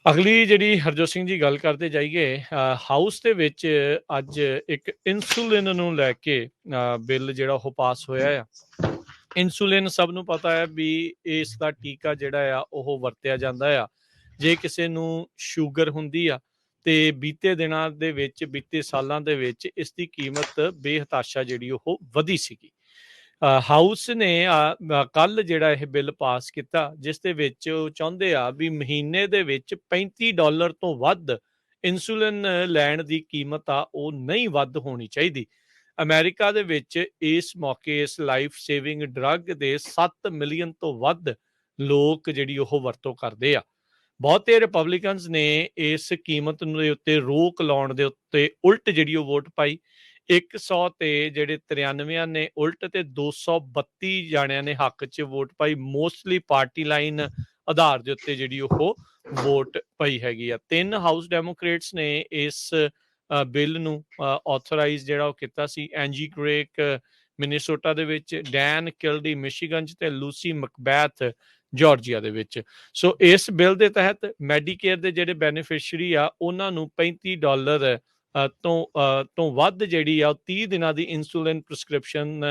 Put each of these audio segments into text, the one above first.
ਅਗਲੀ ਜਿਹੜੀ ਹਰਜੋਤ ਸਿੰਘ ਜੀ ਗੱਲ ਕਰਦੇ ਜਾਈਏ ਹਾਊਸ ਦੇ ਵਿੱਚ ਅੱਜ ਇੱਕ ਇਨਸੂਲਿਨ ਨੂੰ ਲੈ ਕੇ ਬਿੱਲ ਜਿਹੜਾ ਉਹ ਪਾਸ ਹੋਇਆ ਆ। ਇਨਸੂਲਿਨ ਸਭ ਨੂੰ ਪਤਾ ਹੈ ਵੀ ਇਸ ਦਾ ਟੀਕਾ ਜਿਹੜਾ ਆ ਉਹ ਵਰਤਿਆ ਜਾਂਦਾ ਆ ਜੇ ਕਿਸੇ ਨੂੰ ਸ਼ੂਗਰ ਹੁੰਦੀ ਆ ਤੇ ਬੀਤੇ ਦਿਨਾਂ ਦੇ ਵਿੱਚ ਬੀਤੇ ਸਾਲਾਂ ਦੇ ਵਿੱਚ ਇਸ ਦੀ ਕੀਮਤ ਬੇਹਤਾਸ਼ਾ ਜਿਹੜੀ ਉਹ ਵਧੀ ਸੀਗੀ। ਹਾਊਸ ਨੇ ਕੱਲ ਜਿਹੜਾ ਇਹ ਬਿੱਲ ਪਾਸ ਕੀਤਾ ਜਿਸ ਦੇ ਵਿੱਚ ਉਹ ਚਾਹੁੰਦੇ ਆ ਵੀ ਮਹੀਨੇ ਦੇ ਵਿੱਚ $35 ਤੋਂ ਵੱਧ ਇਨਸੂਲਿਨ ਲੈਣ ਦੀ ਕੀਮਤ ਆ ਉਹ ਨਹੀਂ ਵੱਧ ਹੋਣੀ ਚਾਹੀਦੀ। ਅਮਰੀਕਾ ਦੇ ਵਿੱਚ ਇਸ ਮੌਕੇ ਇਸ ਲਾਈਫ ਸੇਵਿੰਗ ਡਰੱਗ ਦੇ 7 ਮਿਲੀਅਨ ਤੋਂ ਵੱਧ ਲੋਕ ਜਿਹੜੀ ਉਹ ਵਰਤੋਂ ਕਰਦੇ ਆ। ਬਹੁਤੇ ਰਿਪਬਲਿਕਨਸ ਨੇ ਇਸ ਕੀਮਤ ਦੇ ਉੱਤੇ ਰੋਕ ਲਾਉਣ ਦੇ ਉੱਤੇ ਉਲਟ ਜਿਹੜੀ ਉਹ ਵੋਟ ਪਾਈ। 100 ਤੇ ਜਿਹੜੇ 93 ਨੇ ਉਲਟ ਤੇ 232 ਜਾਣਿਆਂ ਨੇ ਹੱਕ 'ਚ ਵੋਟ ਪਾਈ। ਮੋਸਟਲੀ ਪਾਰਟੀ ਲਾਈਨ ਆਧਾਰ ਦੇ ਉੱਤੇ ਜਿਹੜੀ ਉਹ ਵੋਟ ਪਈ ਹੈਗੀ ਆ। 3 ਹਾਊਸ ਡੈਮੋਕ੍ਰੇਟਸ ਨੇ ਇਸ ਬਿੱਲ ਨੂੰ ਆਥੋਰਾਈਜ਼ ਜਿਹੜਾ ਉਹ ਕੀਤਾ ਸੀ। ਐਂਜੀ ਗ੍ਰੇਕ ਮਿਨੀਸੋਟਾ ਦੇ ਵਿੱਚ, ਡੈਨ ਕਿਲਡੀ ਮਿਸ਼ੀਗਨ 'ਚ ਤੇ ਲੂਸੀ ਮਕਬੈਥ ਜਾਰਜੀਆ ਦੇ ਵਿੱਚ। ਸੋ ਇਸ ਬਿੱਲ ਦੇ ਤਹਿਤ ਮੈਡੀਕੇਅਰ ਦੇ ਜਿਹੜੇ ਬੈਨੀਫਿਸ਼ਰੀ ਆ ਉਹਨਾਂ ਨੂੰ $35 ਤੋਂ ਵੱਧ ਜਿਹੜੀ ਆ 30 ਦਿਨਾਂ ਦੀ ਇਨਸੂਲਿਨ ਪ੍ਰਿਸਕ੍ਰਿਪਸ਼ਨ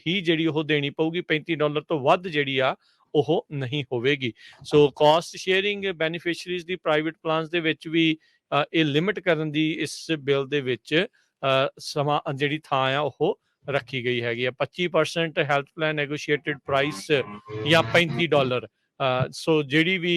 ਹੀ ਜਿਹੜੀ ਉਹ ਦੇਣੀ ਪਊਗੀ। $35 ਤੋਂ ਵੱਧ ਜਿਹੜੀ ਆ ਉਹ ਨਹੀਂ ਹੋਵੇਗੀ। ਸੋ ਕਾਸਟ ਸ਼ੇਅਰਿੰਗ ਬੈਨੀਫਿਸ਼ਰੀਜ਼ ਦੀ ਪ੍ਰਾਈਵੇਟ ਪਲਾਨਸ ਦੇ ਵਿੱਚ ਵੀ ਇਹ ਲਿਮਿਟ ਕਰਨ ਦੀ ਇਸ ਬਿੱਲ ਦੇ ਵਿੱਚ ਸਮਾਂ ਜਿਹੜੀ ਥਾਂ ਆ ਉਹ ਰੱਖੀ ਗਈ ਹੈਗੀ ਆ। 25% ਹੈਲਥ ਪਲਾਨ ਨੈਗੋਸ਼ੀਏਟਡ ਪ੍ਰਾਈਸ ਜਾਂ $35। ਸੋ ਜਿਹੜੀ ਵੀ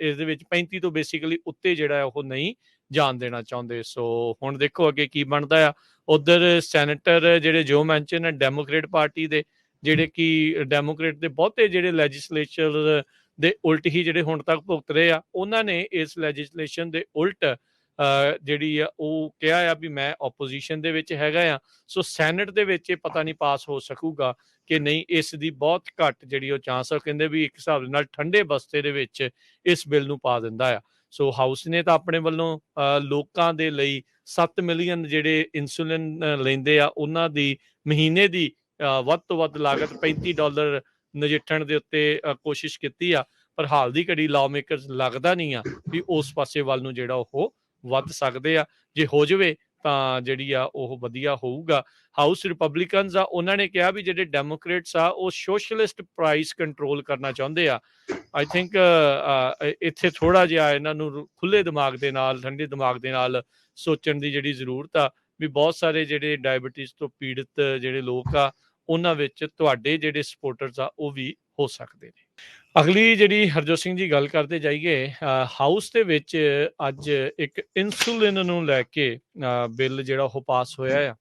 ਇਸ ਦੇ ਵਿੱਚ 35 ਤੋਂ ਬੇਸਿਕਲੀ ਉੱਤੇ ਜਿਹੜਾ ਉਹ ਨਹੀਂ ਜਾਣ ਦੇਣਾ ਚਾਹੁੰਦੇ। ਸੋ ਹੁਣ ਦੇਖੋ ਅੱਗੇ ਕੀ ਬਣਦਾ ਆ। ਉਧਰ ਸੈਨੇਟਰ ਜਿਹੜੇ ਜੋ ਮੈਂਸ਼ਨ ਹੈ ਡੈਮੋਕ੍ਰੇਟ ਪਾਰਟੀ ਦੇ, ਜਿਹੜੇ ਕਿ ਡੈਮੋਕ੍ਰੇਟ ਦੇ ਬਹੁਤੇ ਜਿਹੜੇ ਲੈਜਿਸਲੇਚਰ ਦੇ ਉਲਟ ਹੀ ਜਿਹੜੇ ਹੁਣ ਤੱਕ ਭੁਗਤ ਰਹੇ ਆ, ਉਹਨਾਂ ਨੇ ਇਸ ਲੈਜਿਸਲੇਸ਼ਨ ਦੇ ਉਲਟ ਜਿਹੜੀ ਆ ਉਹ ਕਿਹਾ ਆ ਵੀ ਮੈਂ ਆਪੋਜੀਸ਼ਨ ਦੇ ਵਿੱਚ ਹੈਗਾ ਆ। ਸੋ ਸੈਨੇਟ ਦੇ ਵਿੱਚ ਇਹ ਪਤਾ ਨਹੀਂ ਪਾਸ ਹੋ ਸਕੂਗਾ ਕਿ ਨਹੀਂ। ਇਸ ਦੀ ਬਹੁਤ ਘੱਟ ਜਿਹੜੀ ਉਹ ਚਾਂਸ ਆ। ਕਹਿੰਦੇ ਵੀ ਇੱਕ ਹਿਸਾਬ ਦੇ ਨਾਲ ਠੰਡੇ ਬਸਤੇ ਦੇ ਵਿੱਚ ਇਸ ਬਿੱਲ ਨੂੰ ਪਾ ਦਿੰਦਾ ਆ। ਸੋ ਹਾਊਸ ਨੇ ਤਾਂ ਆਪਣੇ ਵੱਲੋਂ ਲੋਕਾਂ ਦੇ ਲਈ 7 ਮਿਲੀਅਨ ਜਿਹੜੇ ਇਨਸੂਲਿਨ ਲੈਂਦੇ ਆ ਉਹਨਾਂ ਦੀ ਮਹੀਨੇ ਦੀ ਵੱਧ ਤੋਂ ਵੱਧ ਲਾਗਤ $35 ਨਜਿੱਠਣ ਦੇ ਉੱਤੇ ਕੋਸ਼ਿਸ਼ ਕੀਤੀ ਆ। ਪਰ ਹਾਲ ਦੀ ਘੜੀ ਲਾਅ ਮੇਕਰਸ ਲੱਗਦਾ ਨਹੀਂ ਆ ਵੀ ਉਸ ਪਾਸੇ ਵੱਲ ਨੂੰ ਜਿਹੜਾ ਉਹ ਵੱਧ ਸਕਦੇ ਆ। ਜੇ ਹੋ ਜਾਵੇ ਤਾਂ ਜਿਹੜੀ ਆ ਉਹ ਵਧੀਆ ਹੋਊਗਾ। ਹਾਊਸ ਰਿਪਬਲਿਕਨਸ ਆ ਉਹਨਾਂ ਨੇ ਕਿਹਾ ਵੀ ਜਿਹੜੇ ਡੈਮੋਕ੍ਰੇਟਸ ਆ ਉਹ ਸੋਸ਼ਲਿਸਟ ਪ੍ਰਾਈਸ ਕੰਟਰੋਲ ਕਰਨਾ ਚਾਹੁੰਦੇ ਆ। ਆਈ ਥਿੰਕ ਇੱਥੇ ਥੋੜਾ ਜਿਹਾ ਇਹਨਾਂ ਨੂੰ ਖੁੱਲੇ ਦਿਮਾਗ ਦੇ ਨਾਲ, ਠੰਡੇ ਦਿਮਾਗ ਦੇ ਨਾਲ ਸੋਚਣ ਦੀ ਜਿਹੜੀ ਜ਼ਰੂਰਤ ਆ ਵੀ ਬਹੁਤ ਸਾਰੇ ਜਿਹੜੇ ਡਾਇਬਟੀਜ਼ ਤੋਂ ਪੀੜਤ ਜਿਹੜੇ ਲੋਕ ਆ ਉਹਨਾਂ ਵਿੱਚ ਤੁਹਾਡੇ ਜਿਹੜੇ ਸਪੋਰਟਰਸ ਆ ਉਹ ਵੀ ਹੋ ਸਕਦੇ ਨੇ। ਅਗਲੀ ਜਿਹੜੀ ਹਰਜੋਤ ਸਿੰਘ ਜੀ ਗੱਲ ਕਰਦੇ ਜਾਈਏ ਹਾਊਸ ਦੇ ਵਿੱਚ ਅੱਜ ਇੱਕ ਇਨਸੂਲਿਨ ਨੂੰ ਲੈ ਕੇ ਬਿੱਲ ਜਿਹੜਾ ਉਹ ਪਾਸ ਹੋਇਆ ਆ।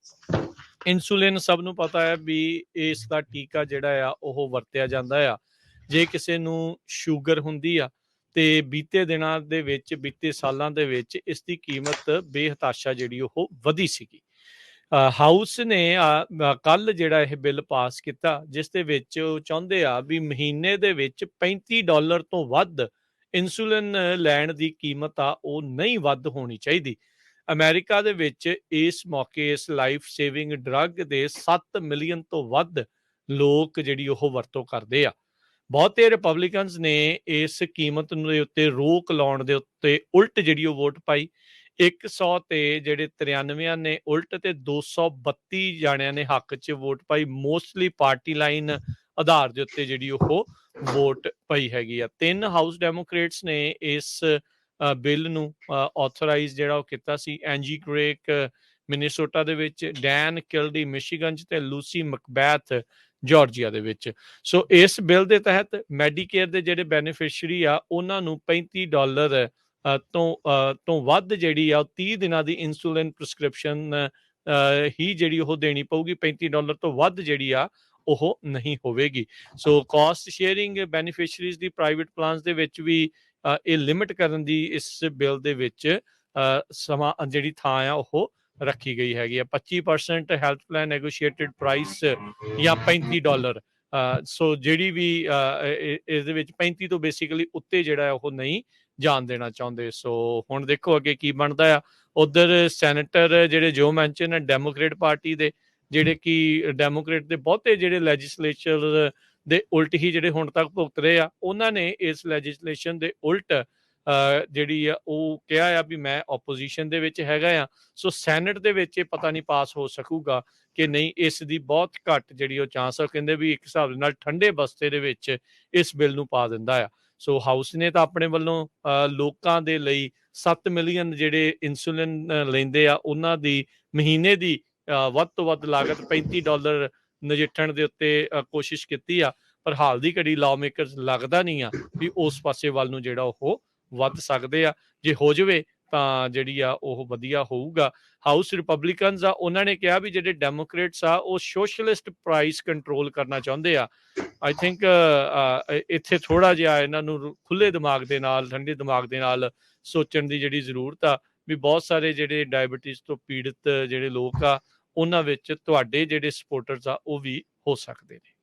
ਇਨਸੂਲਿਨ ਸਭ ਨੂੰ ਪਤਾ ਹੈ ਵੀ ਇਸ ਦਾ ਟੀਕਾ ਜਿਹੜਾ ਆ ਉਹ ਵਰਤਿਆ ਜਾਂਦਾ ਆ ਜੇ ਕਿਸੇ ਨੂੰ ਸ਼ੂਗਰ ਹੁੰਦੀ ਆ ਤੇ ਬੀਤੇ ਦਿਨਾਂ ਦੇ ਵਿੱਚ ਬੀਤੇ ਸਾਲਾਂ ਦੇ ਵਿੱਚ ਇਸ ਦੀ ਕੀਮਤ ਬੇਹਤਾਸ਼ਾ ਜਿਹੜੀ ਉਹ ਵਧੀ ਸੀਗੀ। ਹਾਊਸ ਨੇ ਕੱਲ ਜਿਹੜਾ ਇਹ ਬਿੱਲ ਪਾਸ ਕੀਤਾ ਜਿਸ ਦੇ ਵਿੱਚ ਉਹ ਚਾਹੁੰਦੇ ਆ ਵੀ ਮਹੀਨੇ ਦੇ ਵਿੱਚ $35 ਤੋਂ ਵੱਧ ਇਨਸੂਲਿਨ ਲੈਣ ਦੀ ਕੀਮਤ ਆ ਉਹ ਨਹੀਂ ਵੱਧ ਹੋਣੀ ਚਾਹੀਦੀ। ਅਮਰੀਕਾ ਦੇ ਵਿੱਚ ਇਸ ਮੌਕੇ ਇਸ ਲਾਈਫ ਸੇਵਿੰਗ ਡਰੱਗ ਦੇ 7 ਮਿਲੀਅਨ ਤੋਂ ਵੱਧ ਲੋਕ ਜਿਹੜੀ ਉਹ ਵਰਤੋਂ ਕਰਦੇ ਆ। ਬਹੁਤੇ ਰਿਪਬਲਿਕਨਸ ਨੇ ਇਸ ਕੀਮਤ ਦੇ ਉੱਤੇ ਰੋਕ ਲਾਉਣ ਦੇ ਉੱਤੇ ਉਲਟ ਜਿਹੜੀ ਉਹ ਵੋਟ ਪਾਈ। 100 ਤੇ ਜਿਹੜੇ 93 ਨੇ ਉਲਟ ਤੇ 232 ਜਾਣਿਆਂ ਨੇ ਹੱਕ 'ਚ ਵੋਟ ਪਾਈ। ਮੋਸਟਲੀ ਪਾਰਟੀ ਲਾਈਨ ਆਧਾਰ ਦੇ ਉੱਤੇ ਜਿਹੜੀ ਉਹ ਵੋਟ ਪਈ ਹੈਗੀ ਆ। 3 ਹਾਊਸ ਡੈਮੋਕ੍ਰੇਟਸ ਨੇ ਇਸ ਬਿੱਲ ਨੂੰ ਆਥੋਰਾਈਜ਼ ਜਿਹੜਾ ਉਹ ਕੀਤਾ ਸੀ। ਐਂਜੀ ਗ੍ਰੇਕ ਮਿਨੀਸੋਟਾ ਦੇ ਵਿੱਚ, ਡੈਨ ਕਿਲਡੀ ਮਿਸ਼ੀਗਨ 'ਚ ਤੇ ਲੂਸੀ ਮਕਬੈਥ ਜਾਰਜੀਆ ਦੇ ਵਿੱਚ। ਸੋ ਇਸ ਬਿੱਲ ਦੇ ਤਹਿਤ ਮੈਡੀਕੇਅਰ ਦੇ ਜਿਹੜੇ ਬੈਨੀਫਿਸ਼ਰੀ ਆ ਉਹਨਾਂ ਨੂੰ $35 ਤੋਂ ਵੱਧ ਜਿਹੜੀ ਆ 30 ਦਿਨਾਂ ਦੀ ਇਨਸੂਲਿਨ ਪ੍ਰਿਸਕ੍ਰਿਪਸ਼ਨ ਹੀ ਜਿਹੜੀ ਉਹ ਦੇਣੀ ਪਊਗੀ। $35 ਤੋਂ ਵੱਧ ਜਿਹੜੀ ਆ ਉਹ ਨਹੀਂ ਹੋਵੇਗੀ। ਸੋ ਕਾਸਟ ਸ਼ੇਅਰਿੰਗ ਬੈਨੀਫਿਸ਼ਰੀਜ਼ ਦੀ ਪ੍ਰਾਈਵੇਟ ਪਲਾਨਸ ਦੇ ਵਿੱਚ ਵੀ ਇਹ ਲਿਮਿਟ ਕਰਨ ਦੀ ਇਸ ਬਿੱਲ ਦੇ ਵਿੱਚ ਸਮਾਂ ਜਿਹੜੀ ਥਾਂ ਆ ਉਹ ਰੱਖੀ ਗਈ ਹੈਗੀ ਆ। 25% ਹੈਲਥ ਪਲਾਨ ਨੈਗੋਸ਼ੀਏਟਡ ਪ੍ਰਾਈਸ ਜਾਂ $35। ਸੋ ਜਿਹੜੀ ਵੀ ਇਸ ਦੇ ਵਿੱਚ 35 ਤੋਂ ਬੇਸਿਕਲੀ ਉੱਤੇ ਜਿਹੜਾ ਉਹ ਨਹੀਂ ਜਾਣ ਦੇਣਾ ਚਾਹੁੰਦੇ। ਸੋ ਹੁਣ ਦੇਖੋ ਅੱਗੇ ਕੀ ਬਣਦਾ ਆ। ਉਧਰ ਸੈਨੇਟਰ ਜਿਹੜੇ ਜੋ ਮੈਂਸ਼ਨ ਹੈ ਡੈਮੋਕ੍ਰੇਟ ਪਾਰਟੀ ਦੇ, ਜਿਹੜੇ ਕਿ ਡੈਮੋਕ੍ਰੇਟ ਦੇ ਬਹੁਤੇ ਜਿਹੜੇ ਲੈਜਿਸਲੇਚਰ ਦੇ ਉਲਟ ਹੀ ਜਿਹੜੇ ਹੁਣ ਤੱਕ ਭੁਗਤ ਰਹੇ ਆ, ਉਹਨਾਂ ਨੇ ਇਸ ਲੈਜਿਸਲੇਸ਼ਨ ਦੇ ਉਲਟ ਜਿਹੜੀ ਆ ਉਹ ਕਿਹਾ ਆ ਵੀ ਮੈਂ ਆਪੋਜੀਸ਼ਨ ਦੇ ਵਿੱਚ ਹੈਗਾ ਆ, ਸੋ ਸੈਨੇਟ ਦੇ ਵਿੱਚ ਇਹ ਪਤਾ ਨਹੀਂ ਪਾਸ ਹੋ ਸਕੂਗਾ ਕਿ ਨਹੀਂ। ਇਸ ਦੀ ਬਹੁਤ ਘੱਟ ਜਿਹੜੀ ਉਹ ਚਾਂਸ ਆ। ਕਹਿੰਦੇ ਵੀ ਇੱਕ ਹਿਸਾਬ ਦੇ ਨਾਲ ਠੰਡੇ ਬਸਤੇ ਦੇ ਵਿੱਚ ਇਸ ਬਿੱਲ ਨੂੰ ਪਾ ਦਿੰਦਾ ਆ। ਸੋ ਹਾਊਸ ਨੇ ਤਾਂ ਆਪਣੇ ਵੱਲੋਂ ਲੋਕਾਂ ਦੇ ਲਈ 7 ਮਿਲੀਅਨ ਜਿਹੜੇ ਇਨਸੂਲਿਨ ਲੈਂਦੇ ਆ ਉਹਨਾਂ ਦੀ ਮਹੀਨੇ ਦੀ ਵੱਧ ਤੋਂ ਵੱਧ ਲਾਗਤ $35 ਨਜਿੱਠਣ ਦੇ ਉੱਤੇ ਕੋਸ਼ਿਸ਼ ਕੀਤੀ ਆ, ਪਰ ਹਾਲ ਦੀ ਘੜੀ ਲਾਅ ਮੇਕਰਸ ਲੱਗਦਾ ਨਹੀਂ ਆ ਵੀ ਉਸ ਪਾਸੇ ਵੱਲ ਨੂੰ ਜਿਹੜਾ ਉਹ ਵੱਧ ਸਕਦੇ ਆ। ਜੇ ਹੋ ਜਾਵੇ ਤਾਂ ਜਿਹੜੀ ਆ ਉਹ ਵਧੀਆ ਹੋਊਗਾ। ਹਾਊਸ ਰਿਪਬਲਿਕਨਸ ਆ, ਉਹਨਾਂ ਨੇ ਕਿਹਾ ਵੀ ਜਿਹੜੇ ਡੈਮੋਕ੍ਰੇਟਸ ਆ ਉਹ ਸੋਸ਼ਲਿਸਟ ਪ੍ਰਾਈਸ ਕੰਟਰੋਲ ਕਰਨਾ ਚਾਹੁੰਦੇ ਆ। ਆਈ ਥਿੰਕ ਇੱਥੇ ਥੋੜਾ ਜਿਹਾ ਇਹਨਾਂ ਨੂੰ ਖੁੱਲੇ ਦਿਮਾਗ ਦੇ ਨਾਲ, ਠੰਡੇ ਦਿਮਾਗ ਦੇ ਨਾਲ ਸੋਚਣ ਦੀ ਜਿਹੜੀ ਜ਼ਰੂਰਤ ਆ ਵੀ ਬਹੁਤ ਸਾਰੇ ਜਿਹੜੇ ਡਾਇਬਟੀਜ਼ ਤੋਂ ਪੀੜਤ ਜਿਹੜੇ ਲੋਕ ਆ ਉਹਨਾਂ ਵਿੱਚ ਤੁਹਾਡੇ ਜਿਹੜੇ ਸਪੋਰਟਰਸ ਆ ਉਹ ਵੀ ਹੋ ਸਕਦੇ ਨੇ।